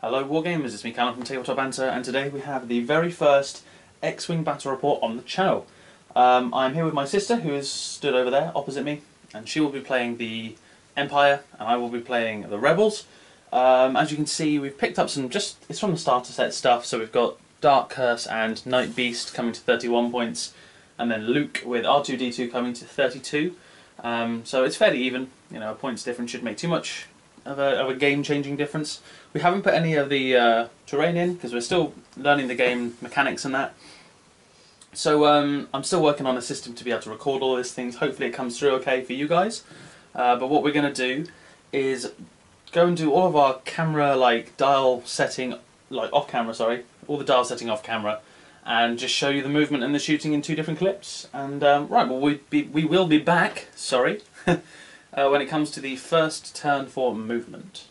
Hello Wargamers, it's me Callum from TableTopBanter, and today we have the very first X-Wing battle report on the channel. I'm here with my sister, who is stood over there opposite me, and she will be playing the Empire and I will be playing the Rebels. As you can see, we've picked up some it's from the starter set stuff, so we've got Dark Curse and Night Beast coming to 31 points, and then Luke with R2-D2 coming to 32. So it's fairly even, you know, a points difference shouldn't make too much of a game-changing difference. We haven't put any of the terrain in because we're still learning the game mechanics and that. So I'm still working on a system to be able to record all these things. Hopefully it comes through okay for you guys. But what we're going to do is go and do all of our camera dial setting, off camera, sorry, all the dial setting off camera, and just show you the movement and the shooting in two different clips. And right, well we will be back. Sorry. When it comes to the first turn for movement.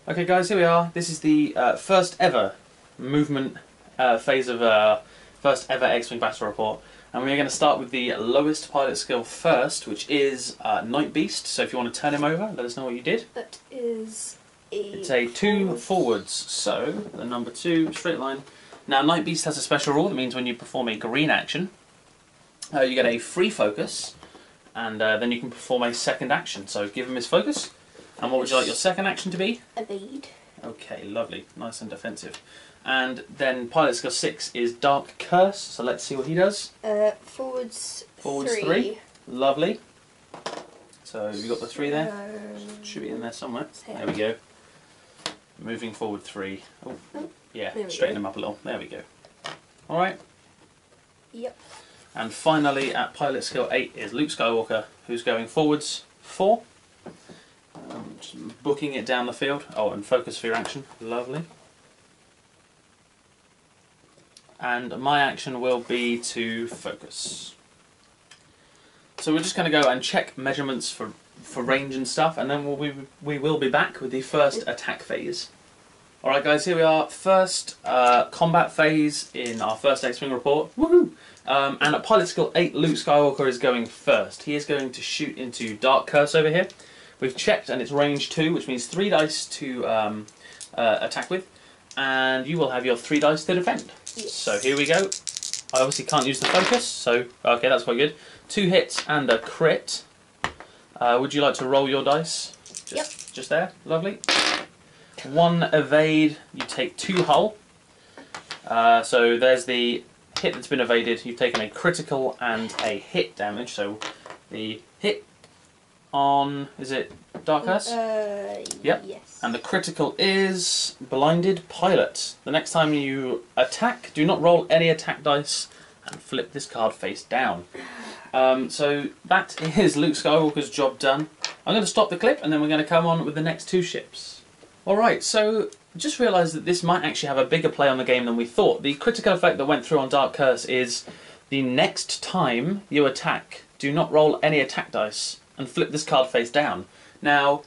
Okay guys, here we are. This is the first ever movement phase of first ever X-Wing battle report. And we're going to start with the lowest pilot skill first, which is Night Beast. So if you want to turn him over, let us know what you did. That is It's a 2 forwards, so the number 2, straight line. Now Night Beast has a special rule that means when you perform a green action, you get a free focus. And then you can perform a second action. So give him his focus. And what would you like your second action to be? Evade. Okay, lovely. Nice and defensive. And then pilot skill 6 is Dark Curse. So let's see what he does. Forwards 3. Lovely. So you've got the 3 there. Should be in there somewhere. There we go. Moving forward 3. Oh, yeah, straighten him up a little. There we go. Alright. Yep. And finally, at pilot skill 8 is Luke Skywalker, who's going forwards 4. Just booking it down the field. Oh, and focus for your action. Lovely. And my action will be to focus. So we're just going to go and check measurements for range and stuff, and then we will be back with the first attack phase. Alright guys, here we are. First combat phase in our first X-Wing report. Woohoo! And at pilot skill 8, Luke Skywalker is going first. He is going to shoot into Dark Curse over here. We've checked and it's range 2, which means 3 dice to attack with. And you will have your 3 dice to defend. Yes. So here we go. I obviously can't use the focus, so okay, that's quite good. 2 hits and a crit. Would you like to roll your dice? Just there, lovely. 1 evade, you take 2 hull. So there's the hit that's been evaded. You've taken a critical and a hit damage. So the hit on, is it Dark Curse? Yep. Yes. And the critical is Blinded Pilot. The next time you attack, do not roll any attack dice and flip this card face down. So that is Luke Skywalker's job done. I'm going to stop the clip and then we're going to come on with the next 2 ships. Alright, so just realised that this might actually have a bigger play on the game than we thought. The critical effect that went through on Dark Curse is the next time you attack, do not roll any attack dice and flip this card face down. Now,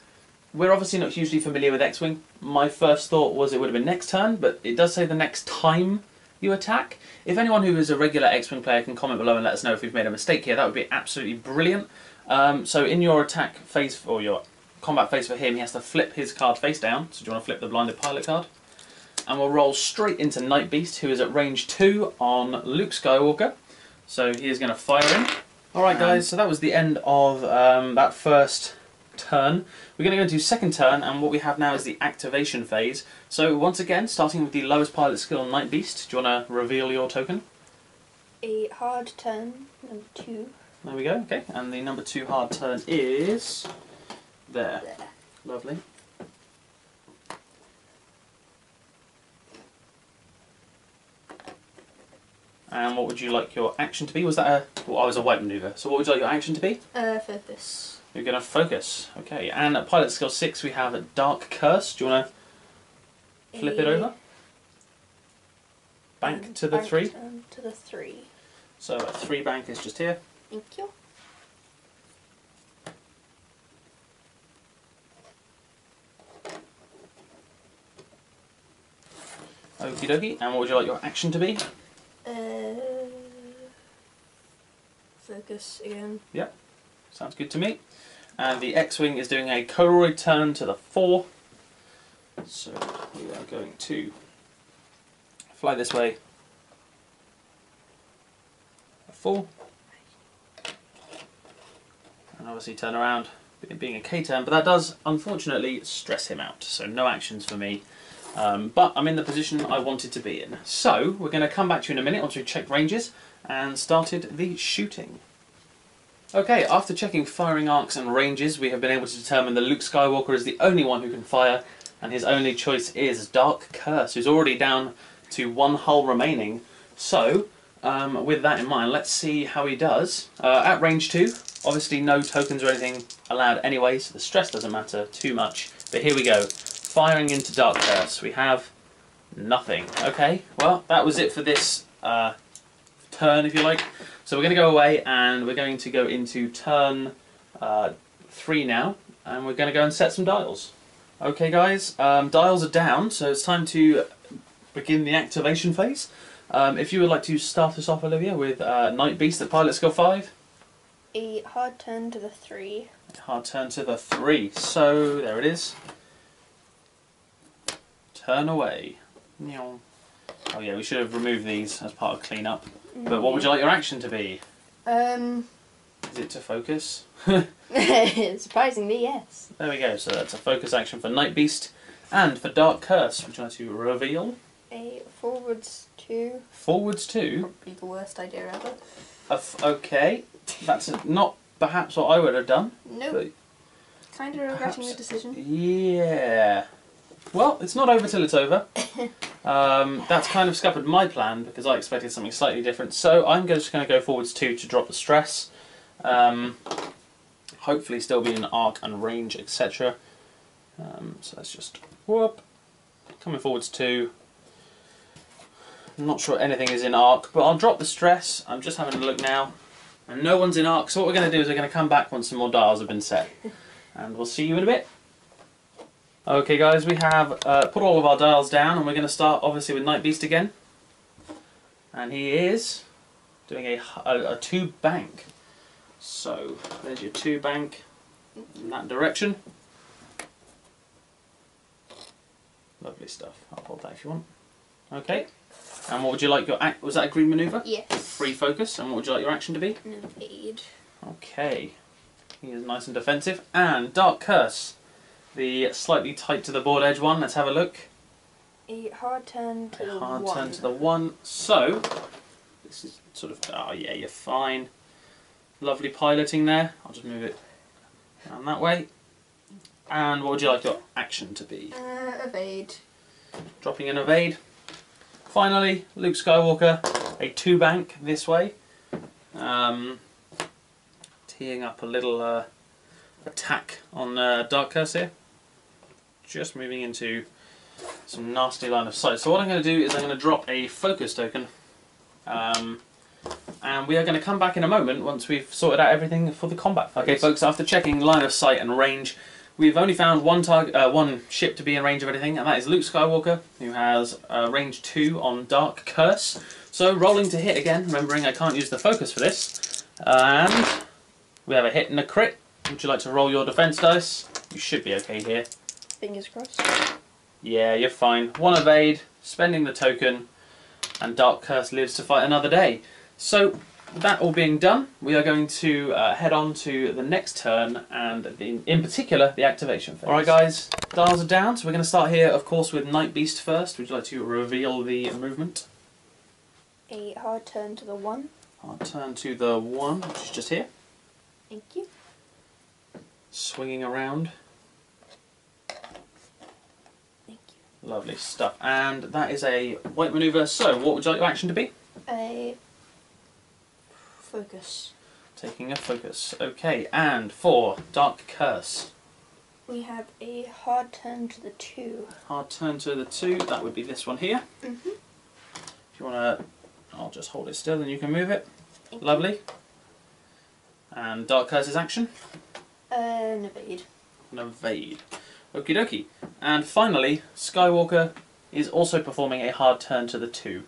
we're obviously not hugely familiar with X-Wing. My first thought was it would have been next turn, but it does say the next time you attack. If anyone who is a regular X-Wing player can comment below and let us know if we've made a mistake here, that would be absolutely brilliant. So in your attack phase, or your combat phase for him, he has to flip his card face down. So do you want to flip the Blinded Pilot card? And we'll roll straight into Night Beast, who is at range 2 on Luke Skywalker. So he is going to fire in. Alright guys, so that was the end of that first turn. We're going to go into second turn, and what we have now is the activation phase. So once again, starting with the lowest pilot skill, Night Beast, do you want to reveal your token? A hard turn, number 2. There we go, okay. And the number 2 hard turn is there. Lovely. And what would you like your action to be? Was that a... Well, I was a white manoeuvre. So what would you like your action to be? Focus. You're going to focus. Okay. And at pilot skill 6 we have a Dark Curse. Do you want to flip it over? Bank to the 3? To the 3. So a 3 bank is just here. Thank you. Okie dokie. And what would you like your action to be? Focus again. Yep. Sounds good to me. And the X-Wing is doing a co-roid turn to the 4. So we are going to fly this way. A 4. And obviously turn around, being a K-turn, but that does unfortunately stress him out, so no actions for me. But I'm in the position I wanted to be in. So we're going to come back to you in a minute once we've checked ranges and started the shooting. Okay, after checking firing arcs and ranges, we have been able to determine that Luke Skywalker is the only one who can fire, and his only choice is Dark Curse, who's already down to 1 hull remaining. So, with that in mind, let's see how he does. At range 2, obviously no tokens or anything allowed anyway, so the stress doesn't matter too much. But here we go, firing into Dark Curse. We have nothing. Okay, well, that was it for this turn, if you like. So we're going to go away and we're going to go into turn 3 now, and we're going to go and set some dials. Okay guys, dials are down, so it's time to begin the activation phase. If you would like to start us off, Olivia, with Night Beast at pilot skill 5. A hard turn to the 3. Hard turn to the 3, so there it is. Turn away. Oh yeah, we should have removed these as part of cleanup. But what would you like your action to be? Is it to focus? Surprisingly, yes. There we go, so that's a focus action for Night Beast. And for Dark Curse, would you like to reveal? A forwards 2. Forwards 2? Probably the worst idea ever. Okay, that's not perhaps what I would have done. Nope. Kind of regretting the decision. Yeah. Well, it's not over till it's over. That's kind of scuppered my plan because I expected something slightly different. So I'm just going to go forwards 2 to drop the stress. Hopefully still be in arc and range, etc. So let's just whoop. Coming forwards 2. I'm not sure anything is in arc, but I'll drop the stress. I'm just having a look now. And no one's in arc, so what we're going to do is we're going to come back once some more dials have been set. And we'll see you in a bit. Okay guys, we have put all of our dials down, and we're going to start obviously with Night Beast again. And he is doing a 2 bank. So there's your 2 bank in that direction. Lovely stuff. I'll hold that if you want. Okay. And what would you like your was that a green manoeuvre? Yes. Free focus. And what would you like your action to be? An evade. Okay. He is nice and defensive. And Dark Curse. The slightly tight to the board edge one. Let's have a look. A hard turn to the 1. Hard turn to the 1. So, this is sort of, oh yeah, you're fine. Lovely piloting there. I'll just move it down that way. And what would you like your action to be? Evade. Dropping an evade. Finally, Luke Skywalker, a 2 bank this way. Teeing up a little attack on Dark Curse here. Just moving into some nasty line of sight. So what I'm going to do is I'm going to drop a focus token. And we are going to come back in a moment once we've sorted out everything for the combat phase. Okay folks, after checking line of sight and range, we've only found one ship to be in range of anything, and that is Luke Skywalker, who has range 2 on Dark Curse. So rolling to hit again, remembering I can't use the focus for this. And we have a hit and a crit. Would you like to roll your defense dice? You should be okay here. Fingers crossed. Yeah, you're fine. 1 evade, spending the token, and Dark Curse lives to fight another day. So, that all being done, we are going to head on to the next turn, and in particular, the activation phase. Alright guys, dials are down, so we're going to start here, of course, with Night Beast first. Would you like to reveal the movement? A hard turn to the 1. Hard turn to the 1, which is just here. Thank you. Swinging around. Thank you. Lovely stuff. And that is a white manoeuvre. So, what would you like your action to be? A focus. Taking a focus. Okay, and for Dark Curse. We have a hard turn to the 2. Hard turn to the 2, that would be this one here. Mm-hmm. If you want to, I'll just hold it still and you can move it. Thank Lovely. you. And Dark Curse's action? An evade. An evade. Okie dokie. And finally, Skywalker is also performing a hard turn to the 2.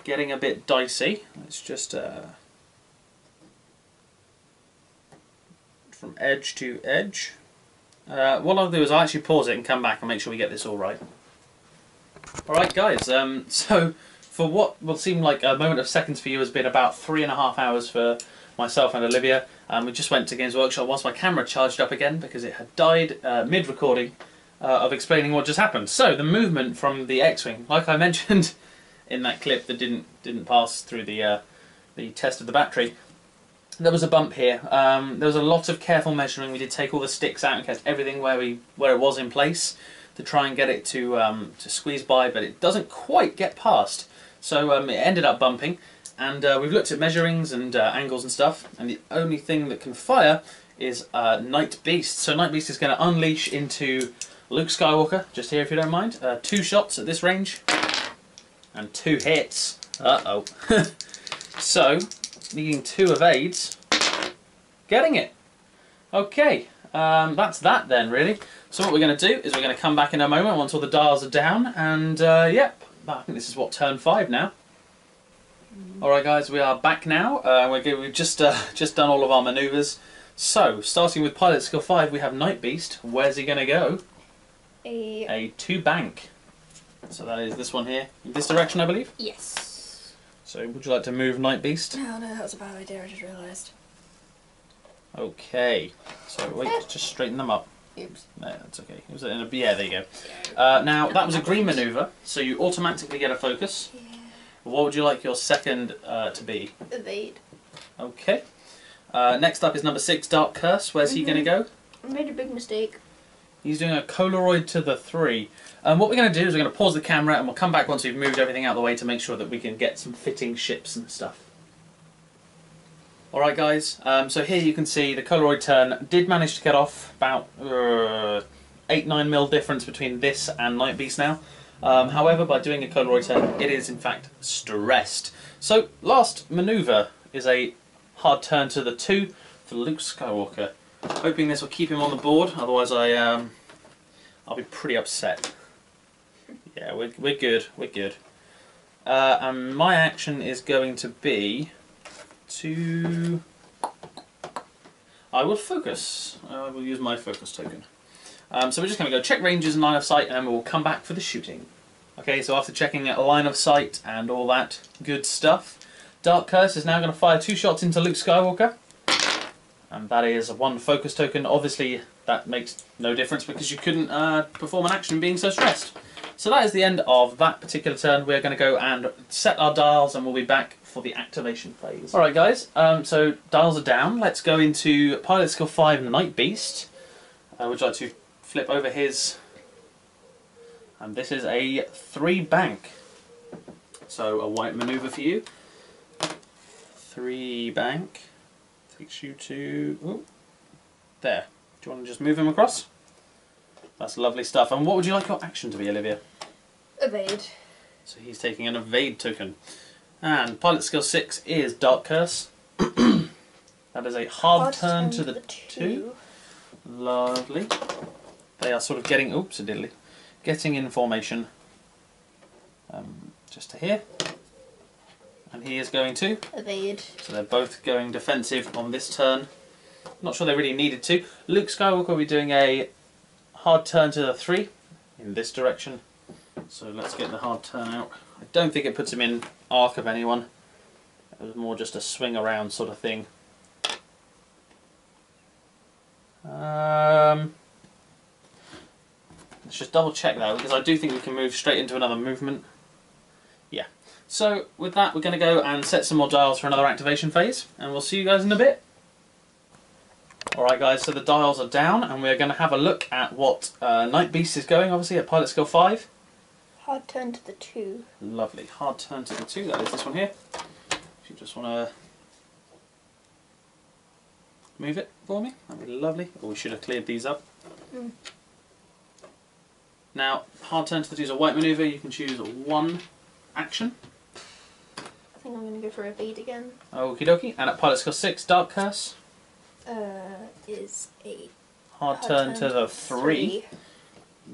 Getting a bit dicey. Let's just from edge to edge. What I'll do is I'll actually pause it and come back and make sure we get this all right. Alright guys, so for what will seem like a moment of seconds for you has been about 3.5 hours for myself and Olivia. We just went to Games Workshop whilst my camera charged up again because it had died mid-recording of explaining what just happened. So the movement from the X-Wing, like I mentioned in that clip that didn't pass through the test of the battery, there was a bump here. There was a lot of careful measuring. We did take all the sticks out and kept everything where it was in place to try and get it to squeeze by, but it doesn't quite get past. So it ended up bumping, and we've looked at measurings and angles and stuff, and the only thing that can fire is Night Beast. So Night Beast is going to unleash into Luke Skywalker, just here if you don't mind. 2 shots at this range, and 2 hits. Uh-oh. So, needing 2 evades, getting it. Okay, that's that then, really. So what we're going to do is we're going to come back in a moment once all the dials are down, and yep, I think this is what, turn 5 now. Alright guys, we are back now. We've just done all of our manoeuvres. So, starting with pilot skill 5, we have Night Beast. Where's he going to go? A 2 bank. So that is this one here. In this direction, I believe? Yes. So, would you like to move Night Beast? No, that was a bad idea, I just realised. Okay. So, wait, just straighten them up. Oops. No, that's okay. Yeah, there you go. Now, that was a green manoeuvre, so you automatically get a focus. Yeah. What would you like your second to be? Evade. Okay. Next up is number 6, Dark Curse. Where's he going to go? I made a big mistake. He's doing a Polaroid to the 3. What we're going to do is we're going to pause the camera and we'll come back once we've moved everything out of the way to make sure that we can get some fitting ships and stuff. Alright guys, so here you can see the Polaroid turn did manage to get off about 8-9mm difference between this and Night Beast now. However, by doing a Polaroid turn, it is in fact stressed. So, last manoeuvre is a hard turn to the 2 for Luke Skywalker. Hoping this will keep him on the board, otherwise I'll be pretty upset. Yeah, we're good, we're good. And my action is going to be to... I will focus. I will use my focus token. So we're just going to go check ranges and line of sight, and then we'll come back for the shooting. Okay, so after checking a line of sight and all that good stuff, Dark Curse is now going to fire 2 shots into Luke Skywalker. And that is 1 focus token. Obviously, that makes no difference because you couldn't perform an action being so stressed. So that is the end of that particular turn. We're going to go and set our dials, and we'll be back for the activation phase. Alright guys, so dials are down. Let's go into Pilot Skill 5 Night Beast. Would you like to flip over his... And this is a 3 bank. So a white manoeuvre for you. 3 bank. Takes you to... Ooh, there. Do you want to just move him across? That's lovely stuff. And what would you like your action to be, Olivia? Evade. So he's taking an evade token. And pilot skill 6 is Dark Curse. That is a hard turn to the 2. Lovely. They are sort of getting... Oops, diddly. Getting in formation. Just to here. And he is going to... Evade. So they're both going defensive on this turn. Not sure they really needed to. Luke Skywalker will be doing a hard turn to the 3 in this direction. So let's get the hard turn out. I don't think it puts him in arc of anyone. It was more just a swing around sort of thing. Let's just double check that, because I do think we can move straight into another movement. Yeah. So with that, we're going to go and set some more dials for another activation phase, and we'll see you guys in a bit. Alright guys, so the dials are down, and we're going to have a look at what Night Beast is going, obviously, at pilot skill 5. Hard turn to the 2. Lovely. Hard turn to the 2, that is this one here. If you just want to move it for me, that'd be lovely. Or we should have cleared these up. Now, hard turn to the 2 is a white manoeuvre. You can choose 1 action. I think I'm going to go for evade again. Okie dokie. And at pilot skill 6, Dark Curse is a hard turn to the 3.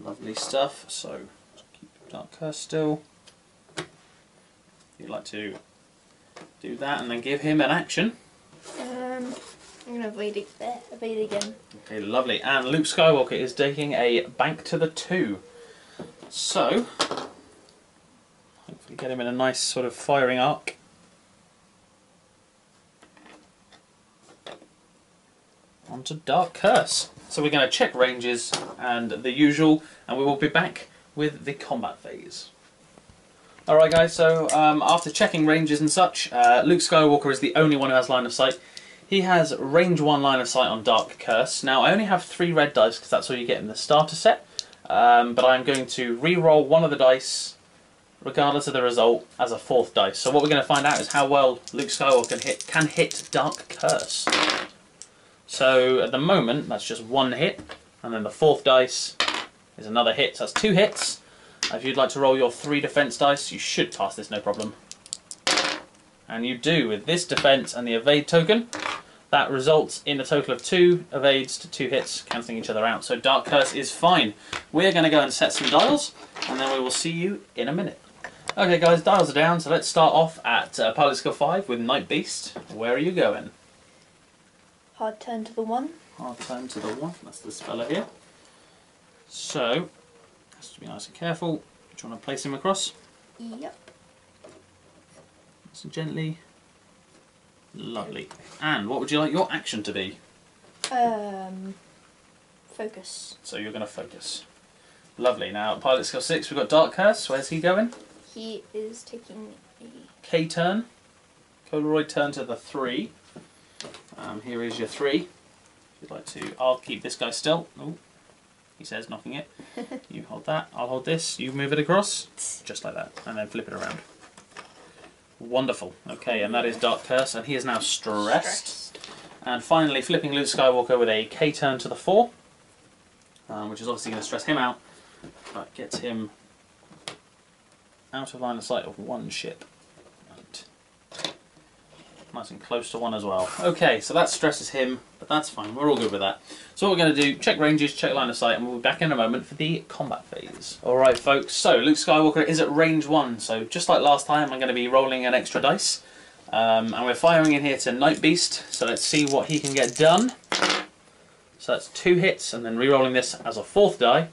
Lovely stuff. So keep Dark Curse still. You'd like to do that and then give him an action. I'm I'm going to evade again. Okay, lovely. And Luke Skywalker is taking a bank to the 2. So, hopefully get him in a nice sort of firing arc. Onto Dark Curse. So we're going to check ranges and the usual, and we will be back with the combat phase. Alright guys, so after checking ranges and such, Luke Skywalker is the only one who has line of sight. He has range 1 line of sight on Dark Curse. Now I only have 3 red dice because that's all you get in the starter set, but I'm going to re-roll one of the dice regardless of the result as a 4th dice. So what we're going to find out is how well Luke Skywalker can hit Dark Curse. So at the moment that's just 1 hit, and then the 4th dice is another hit, so that's 2 hits. If you'd like to roll your 3 defense dice, you should pass this no problem. And you do with this defense and the evade token. That results in a total of 2 evades to 2 hits, cancelling each other out. So Dark Curse is fine. We're going to go and set some dials, and then we will see you in a minute. Okay guys, dials are down, so let's start off at pilot skill 5 with Night Beast. Where are you going? Hard turn to the 1. Hard turn to the 1, that's this fella here. So, has to be nice and careful. Do you want to place him across? Yep. Nice and gently. Lovely. And what would you like your action to be? Focus. So you're going to focus. Lovely. Now, pilot skill 6, we've got Dark Curse. Where's he going? He is taking a K turn. Polaroid turn to the 3. Here is your 3. If you'd like to, I'll keep this guy still. Oh, he says knocking it. You hold that, I'll hold this. You move it across, just like that, and then flip it around. Wonderful. Okay, and that is Dark Curse, and he is now stressed. And finally, flipping Luke Skywalker with a K turn to the 4, which is obviously going to stress him out, but gets him out of line of sight of 1 ship. Nice and close to 1 as well. Okay, so that stresses him, but that's fine. We're all good with that. So what we're going to do, check ranges, check line of sight, and we'll be back in a moment for the combat phase. Alright folks, so Luke Skywalker is at range 1. So just like last time, I'm going to be rolling an extra dice. And we're firing in here to Night Beast. So let's see what he can get done. So that's 2 hits, and then re-rolling this as a 4th die.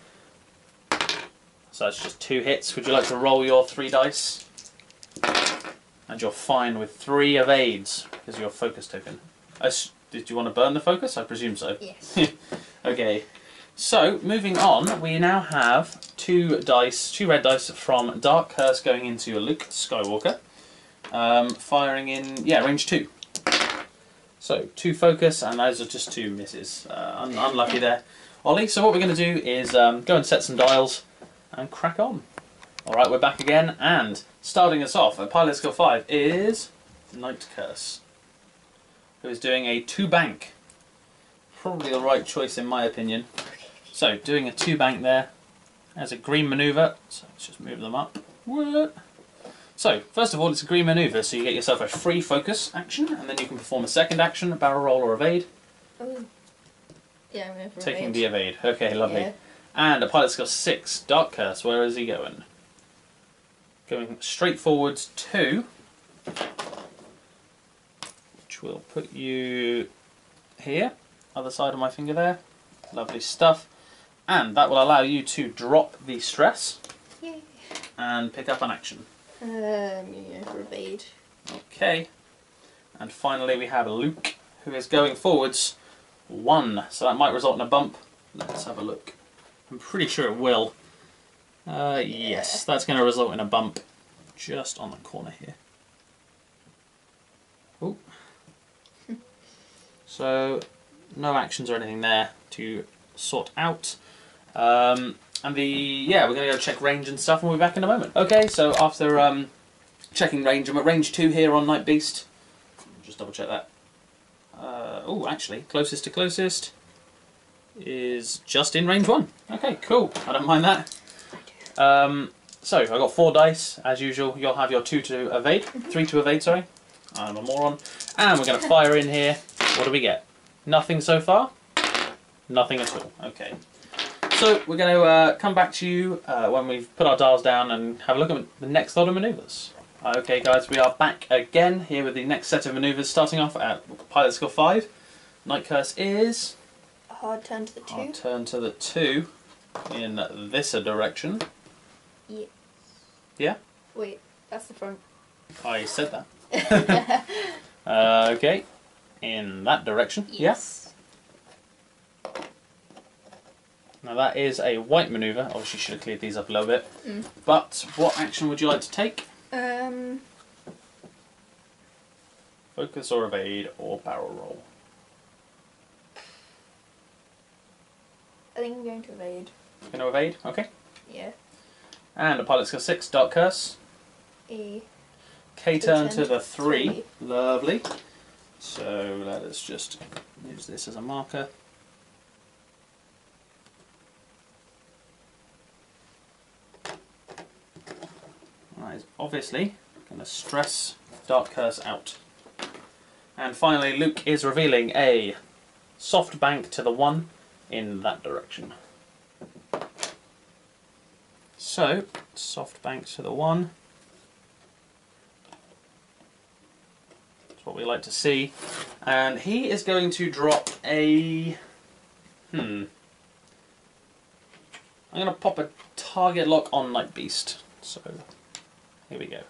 So that's just 2 hits. Would you like to roll your 3 dice? And you're fine with 3 evades because of your focus token. Did you want to burn the focus? I presume so. Yes. Okay. So moving on, we now have 2 dice, 2 red dice from Dark Curse going into Luke Skywalker, firing in range 2. So 2 focus, and those are just 2 misses. Unlucky there, Ollie. So what we're going to do is go and set some dials and crack on. Alright, we're back again, and starting us off at pilot skill 5 is Night Curse, who is doing a 2 bank. Probably the right choice in my opinion. So, doing a 2 bank there as a green manoeuvre, so let's just move them up. What? So, first of all, it's a green manoeuvre, so you get yourself a free focus action, and then you can perform a second action, a barrel roll or evade. Oh. Yeah, I'm going for Taking evade. the evade, okay, lovely. Yeah. And a pilot skill 6, Dark Curse, where is he going? Going straight forwards 2, which will put you here, other side of my finger there. Lovely stuff. And that will allow you to drop the stress. Yay. And pick up an action. Yeah, for evade. Okay. And finally we have Luke, who is going forwards 1. So that might result in a bump. Let's have a look. I'm pretty sure it will. Yes, that's going to result in a bump just on the corner here. Oh. So, no actions or anything there to sort out. And we're going to go check range and stuff, and we'll be back in a moment. Okay, so after checking range, I'm at range 2 here on Night Beast. Just double check that. Oh, actually, closest to closest is just in range 1. Okay, cool. I don't mind that. So I've got 4 dice, as usual. You'll have your 2 to evade, 3 to evade, sorry. I'm a moron. And we're going to fire in here. What do we get? Nothing so far? Nothing at all. Okay. So we're going to come back to you when we've put our dials down and have a look at the next lot of manoeuvres. Okay guys, we are back again here with the next set of manoeuvres, starting off at pilot skill 5. Night Curse is A hard turn to the 2. hard turn to the 2 in this direction. Yeah. Yeah? Wait, that's the front. I said that. Okay, in that direction. Yes. Yeah. Now that is a white manoeuvre. Obviously, should have cleared these up a little bit. But what action would you like to take? Focus or evade or barrel roll. I think I'm going to evade. Going to evade? Okay. Yeah. And a pilot skill 6, Dark Curse. A K-turn to the 3. Lovely. So let us just use this as a marker. That is obviously going to stress Dark Curse out. And finally, Luke is revealing a soft bank to the 1 in that direction. So, soft bank to the 1. That's what we like to see. And he is going to drop a... I'm going to pop a target lock on Night Beast. So, here we go.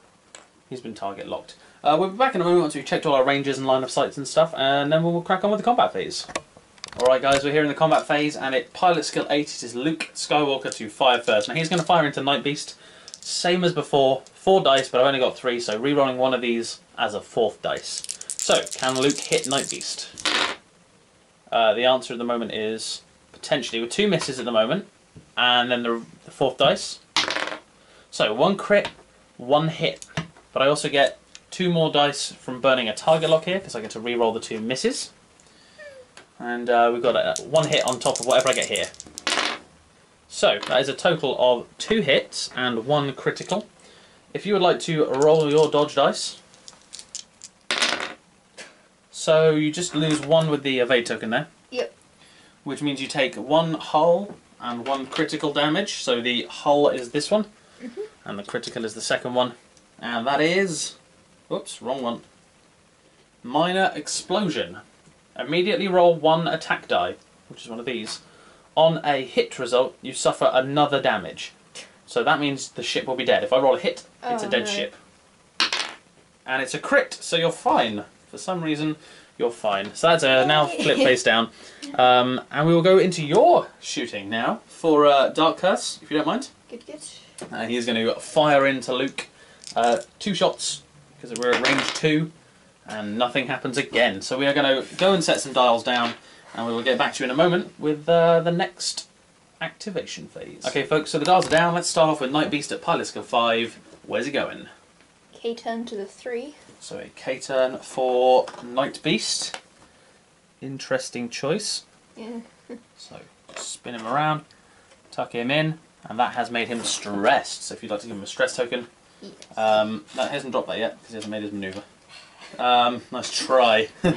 He's been target locked. We'll be back in a moment once we've checked all our ranges and line of sights and stuff, and then we'll crack on with the combat phase. Alright guys, we're here in the combat phase, and at pilot skill 8 it is Luke Skywalker to fire first. Now he's going to fire into Night Beast, same as before, 4 dice, but I've only got 3, so re-rolling one of these as a 4th dice. So, can Luke hit Night Beast? The answer at the moment is potentially, with 2 misses at the moment, and then the 4th dice. So, 1 crit, 1 hit, but I also get 2 more dice from burning a target lock here, because I get to re-roll the 2 misses. And we've got 1 hit on top of whatever I get here. So, that is a total of 2 hits and 1 critical. If you would like to roll your dodge dice. So, you just lose 1 with the evade token there. Yep. Which means you take 1 hull and 1 critical damage. So, the hull is this one, and the critical is the second one. And that is... Oops, wrong one. Minor explosion. Immediately roll 1 attack die, which is one of these. On a hit result, you suffer another damage. So that means the ship will be dead. If I roll a hit, it's a dead ship. And it's a crit, so you're fine. For some reason, you're fine. So that's now flip face down. And we will go into your shooting now for Dark Curse, if you don't mind. Good, good. He's going to fire into Luke. 2 shots, because we're at range 2. And nothing happens again. So we are going to go and set some dials down, and we will get back to you in a moment with the next activation phase. Okay folks, so the dials are down. Let's start off with Night Beast at pilot skill 5. Where's he going? K-turn to the 3. So a K-turn for Night Beast. Interesting choice. Yeah. So spin him around, tuck him in, and that has made him stressed. So if you'd like to give him a stress token. Yes. No, he hasn't dropped that yet, because he hasn't made his manoeuvre. Nice try. We're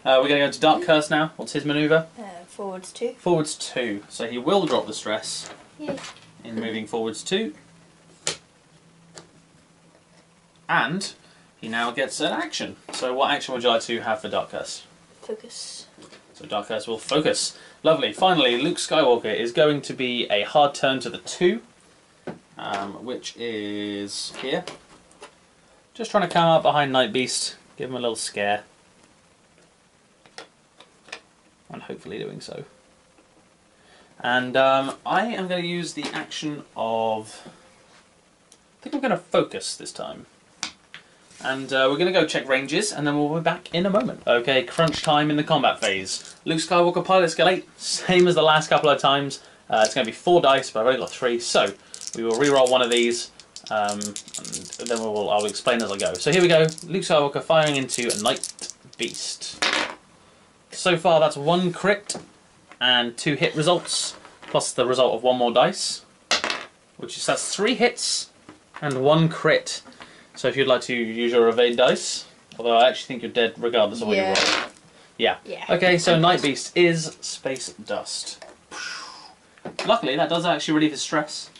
going to go to Dark Curse now. What's his manoeuvre? Forwards 2. Forwards 2. So he will drop the stress Yay. in moving forwards 2. And he now gets an action. So what action would you like to have for Dark Curse? Focus. So Dark Curse will focus. Lovely. Finally, Luke Skywalker is going to be a hard turn to the 2, which is here. Just trying to come up behind Night Beast, give him a little scare. And hopefully doing so. And I am going to use the action of... I think I'm going to focus this time. And we're going to go check ranges, and then we'll be back in a moment. Okay, crunch time in the combat phase. Luke Skywalker, pilot skill 8, same as the last couple of times. It's going to be 4 dice, but I've only got 3, so we will re-roll one of these. And then I'll explain as I go. So here we go, Luke Skywalker firing into a Night Beast. So far that's 1 crit and 2 hit results, plus the result of 1 more dice, that's 3 hits and 1 crit. So if you'd like to use your evade dice, although I actually think you're dead regardless of what you roll. Yeah. Okay, so Night Beast is Space Dust. Luckily that does actually relieve his stress.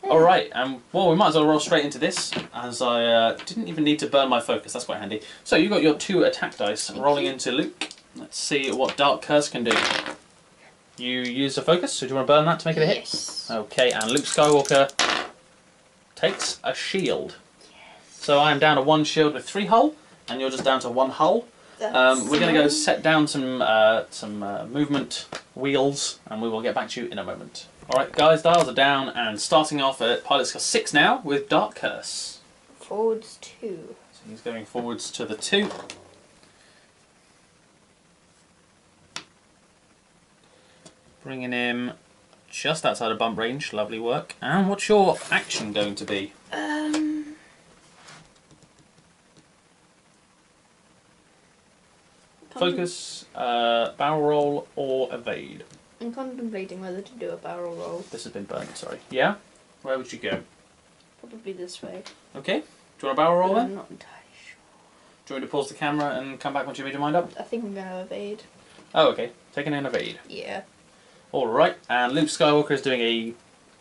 Alright, well we might as well roll straight into this, as I didn't even need to burn my focus, that's quite handy. So you got your 2 attack dice rolling into Luke. Let's see what Dark Curse can do. You use a focus, so do you want to burn that to make it a hit? Yes. Okay, and Luke Skywalker takes a shield. Yes. So I am down to 1 shield with 3 hull, and you're just down to 1 hull. We're going to go set down some movement wheels, and we will get back to you in a moment. Alright guys, dials are down, and starting off at pilot skill 6 now with Dark Curse. Forwards 2. So he's going forwards to the 2. Bringing him just outside of bump range, lovely work. And what's your action going to be? Focus, barrel roll, or evade. I'm contemplating whether to do a barrel roll. This has been burnt, sorry. Yeah? Where would you go? Probably this way. Okay. Do you want a barrel roll then? I'm not entirely sure. Do you want me to pause the camera and come back once you made your mind up? I think I'm going to evade. Oh, okay. Taking an evade. Yeah. Alright, and Luke Skywalker is doing a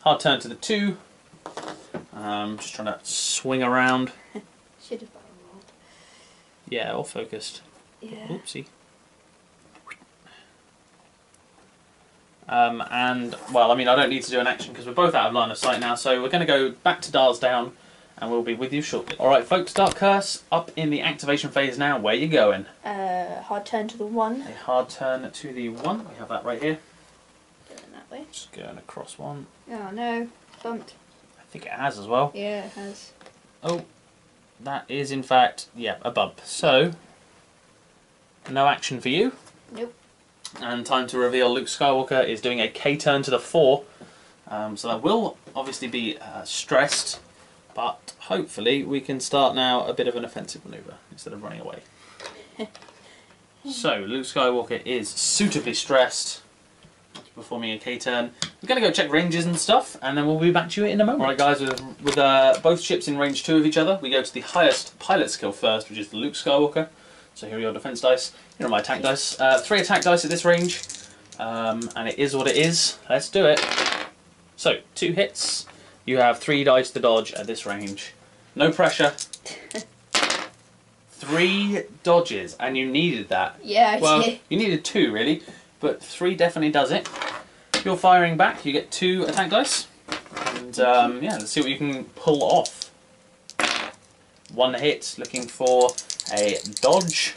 hard turn to the 2. Just trying to swing around. Should have barrel rolled. Yeah, all focused. Yeah. Oopsie. And, well, I mean, I don't need to do an action because we're both out of line of sight now, so we're going to go back to dials down and we'll be with you shortly. Alright, folks, Dark Curse, up in the activation phase now. Where are you going? Hard turn to the 1. A hard turn to the 1. We have that right here. Going that way. Just going across 1. Oh no, bumped. I think it has as well. Yeah, it has. Oh, that is in fact, yeah, a bump. So, no action for you. Nope. And time to reveal Luke Skywalker is doing a K turn to the 4. So that will obviously be stressed, but hopefully we can start now a bit of an offensive manoeuvre instead of running away. So Luke Skywalker is suitably stressed, performing a K turn. We're going to go check ranges and stuff, and then we'll be back to you in a moment. Alright guys, with both ships in range 2 of each other, we go to the highest pilot skill first, which is the Luke Skywalker. So here are your defense dice. Here are my attack dice. 3 attack dice at this range, and it is what it is. Let's do it. So, 2 hits. You have 3 dice to dodge at this range. No pressure. 3 dodges, and you needed that. Yeah, I well, did. you needed 2 really, but 3 definitely does it. If you're firing back, you get 2 attack dice. And yeah, let's see what you can pull off. 1 hit, looking for a dodge,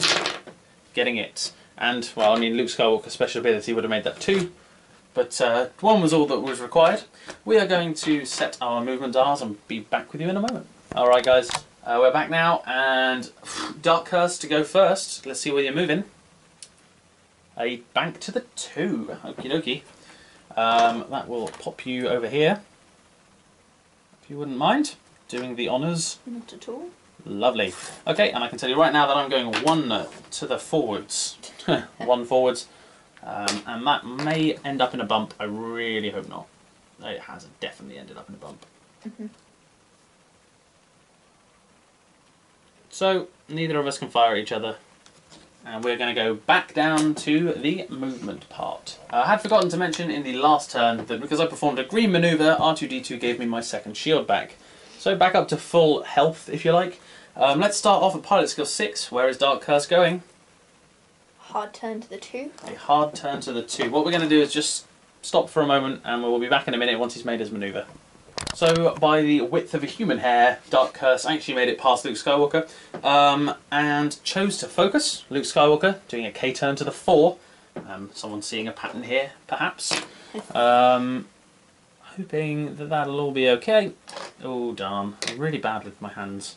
getting it. And, well, I mean, Luke Skywalker's special ability would have made that 2, but 1 was all that was required. We are going to set our movement dials and be back with you in a moment. Alright guys, we're back now, and Dark Curse to go first. Let's see where you're moving. A bank to the 2, okie dokie. That will pop you over here, if you wouldn't mind doing the honours. Not at all. Lovely. Okay, and I can tell you right now that I'm going 1 to the forwards. 1 forwards. And that may end up in a bump. I really hope not. It has definitely ended up in a bump. So, neither of us can fire at each other. And we're going to go back down to the movement part. I had forgotten to mention in the last turn that because I performed a green manoeuvre, R2-D2 gave me my 2nd shield back. So back up to full health, if you like. Let's start off at pilot skill 6. Where is Dark Curse going? Hard turn to the 2. A hard turn to the 2. What we're going to do is just stop for a moment and we'll be back in a minute once he's made his manoeuvre. So by the width of a human hair, Dark Curse actually made it past Luke Skywalker and chose to focus. Luke Skywalker doing a K turn to the 4. Someone's seeing a pattern here, perhaps. Hoping that that'll all be okay. Oh darn, I'm really bad with my hands.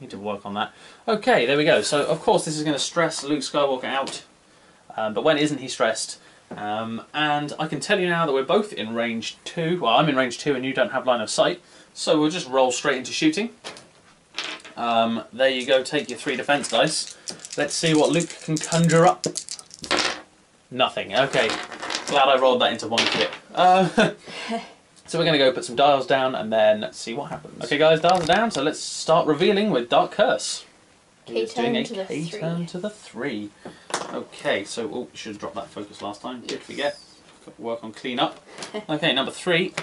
Need to work on that. Okay, there we go. So of course this is going to stress Luke Skywalker out. But when isn't he stressed? And I can tell you now that we're both in range 2. Well, I'm in range 2 and you don't have line of sight. So we'll just roll straight into shooting. There you go, take your 3 defense dice. Let's see what Luke can conjure up. Nothing, okay. Glad I rolled that into 1 clip. So we're going to go put some dials down and then see what happens. Okay guys, dials are down, so let's start revealing with Dark Curse. He's doing a K turn to the 3. Okay, so oh, should have dropped that focus last time. Did forget. Got to work on clean up. Okay, number 3.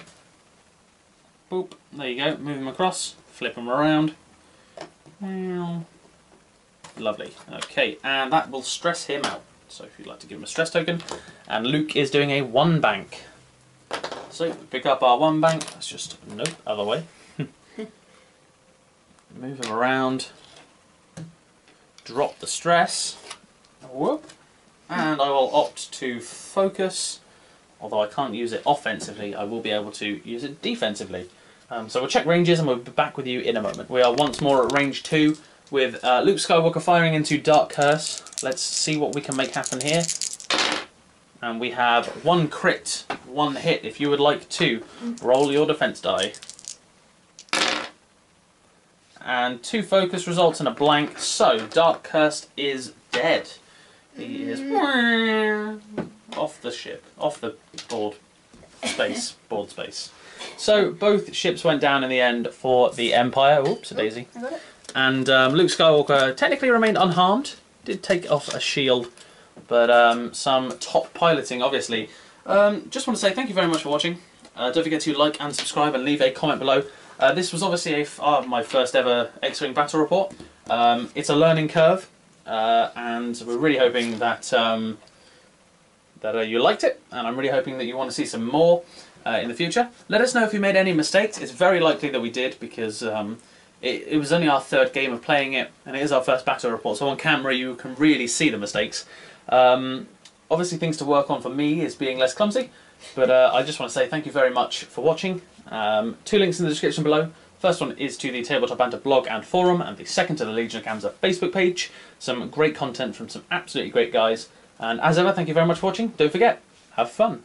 Boop. There you go. Move him across. Flip him around. Lovely. Okay, and that will stress him out. so if you'd like to give him a stress token. And Luke is doing a 1 bank. So we pick up our 1 bank. Let's just, nope, other way. Move him around. Drop the stress. Whoop. And I will opt to focus. Although I can't use it offensively, I will be able to use it defensively. So we'll check ranges and we'll be back with you in a moment. We are once more at range 2 with Luke Skywalker firing into Dark Curse. Let's see what we can make happen here. And we have 1 crit, 1 hit. If you would like to, roll your defense die. And 2 focus results in a blank. So Dark Curse is dead. He is off the ship, off the board space. So both ships went down in the end for the Empire. Oops, a daisy. I got it. And Luke Skywalker technically remained unharmed. Did take off a shield, but some top piloting, obviously. Just want to say thank you very much for watching. Don't forget to like and subscribe and leave a comment below. This was obviously my first ever X-Wing battle report. It's a learning curve. And we're really hoping that you liked it, and I'm really hoping that you want to see some more in the future. Let us know if you made any mistakes. It's very likely that we did, because it was only our 3rd game of playing it, and it is our first battle report, so on camera you can really see the mistakes. Obviously things to work on for me is being less clumsy, but I just want to say thank you very much for watching. 2 links in the description below. First one is to the Tabletop Banter blog and forum, and the second to the Legion of Gamza Facebook page. Some great content from some absolutely great guys. And as ever, thank you very much for watching. Don't forget, have fun.